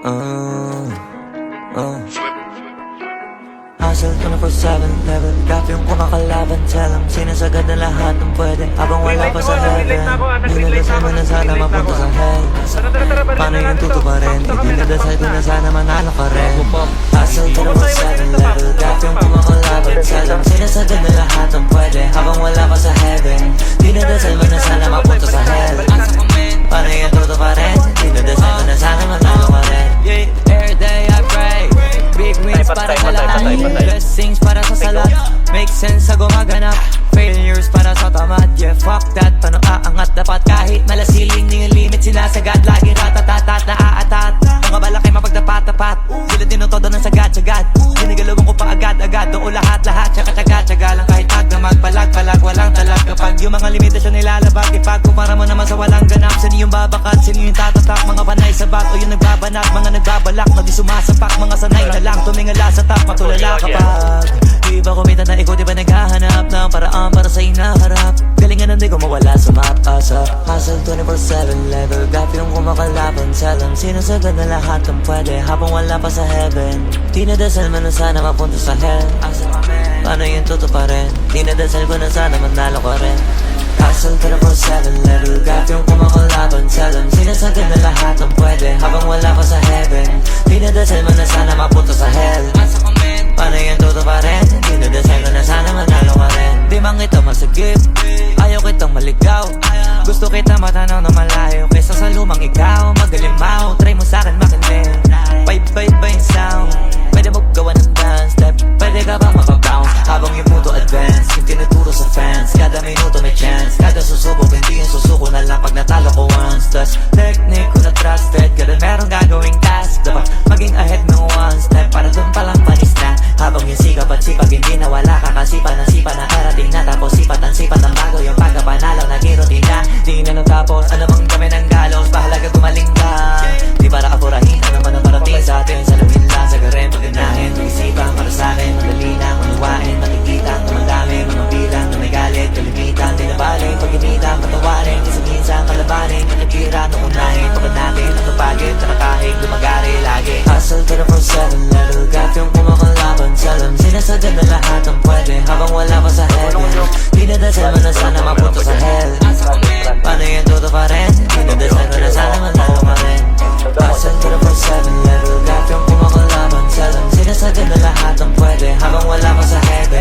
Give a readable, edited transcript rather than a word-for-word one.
Hustle 24/7 level Rap yung kumakalaban. Tell them sinasagad na lahat ng pwede habang wala pa sa heaven. Dinadasal mo na sana mapunta sa hell. Paano yung tutuparin? Dinadasal ko na sana manalo ka rin. Hustle 24/7 level Rap yung kumakalaban. Tell them sinasagad na lahat ng pwede habang wala pa sa heaven. Dinadasal mo na sana mapunta sa hell. Paano yung tutuparin? Dinadasal ko na sana manalo ka rin. Every day I pray big wins para sa lahat. Blessings para sa salat. Make sense sa gumaganap. Failures para sa tamad. Yeah, fuck that. Paano aangat? Dapat kahit malasiling ng limit sinasagad. Lagi ratatatat na aatat. Mga balaki mapagdapat-tapat. Sila tinutodo ng sagad-sagad. Ginigalawang ko pa agad-agad. Doon lahat-lahat. Tsaga-tsaga lang kahit agdamag. Palag-palag walang talag. Kapag yung mga limitasyon nilalabag, ipagkumpara mo naman sa walang ganap. Sino yung babakat? Sino yung tatatak? Mga panay sa bat o yung nagbabanat. Mga nagbabalak na di sumasapak. Mga sanay na lang tumingala sa top. Matulala kapag di ba kumita na ikaw, di ba naghahanap ng paraan para sa inaharap. Galingan hindi ko mawala sa map-asap. Hustle 24/7 level Gap yung kumakalaban. Tell them sinasagad na lahat ng pwede habang wala pa sa heaven. Dinadasal mo na sana mapunta sa hell. Paano yung tutuparin? Dinadasal ko na sana manalo ka rin. Hustle 24/7 level Gap yung kumakalaban. Tell them sinasagad na lahat ng pwede habang wala pa sa heaven. Dinadasal mo na sana mapunta sa hell. Paano yung tutuparin? Dinadasal ko na sana manalo ka rin. Di man kita masagip, ayaw kitang maligaw. Gusto kita matanaw na malayo kaysa sa lumang ikaw. Magalimaw, try mo sa'kin makinig. Bye-bye ba yung sound? Pwede mo gawa ng dance step. Pwede ka bang mapabounce habang yung mundo advance? Yung tinuturo sa fans, kada minuto may chance. Kada susubok, hindi yung susuko na lang pag natalo ko once. Tas technique ko na trusted, kada merong gagawing task. Dapat maging ahead ng one step para dun palang panis na. Habang yung sikap at sipag hindi nawala, kakasipa ng sipa na karating na. Tapos sipat ng bago yung pagkapanalaw naging rutina. Di na natapos, ano bang kami ng galos? Bahala ka gumaling ka. Di para apurahin, ano man ang parating sa atin. Salamin lang, sagarin, paganahin. Mag-isipan para sa'kin, madali lang unawain. Makikita, tumadami, mga bilang na may galit. Kalimitan, di nabaling, pag-initan, patawarin. Isa-minsan, kalabanin, matitira, nukunahin. Pagkanatin, natupagin, tsaka kahit lumagari lagi. Hustle 24/7 level Gap yung kumakalaban. Tell them sinasagad na lahat ng pwede habang wala pa sa heaven. Dinadasal mo na sana mapunta sa hell. Paano yung tutuparin? Dinadasal ko na sana manalo ka rin. Hustle 24/7 level Gap yung kumakalaban. Tell them sinasagad na lahat ng pwede habang wala pa sa heaven.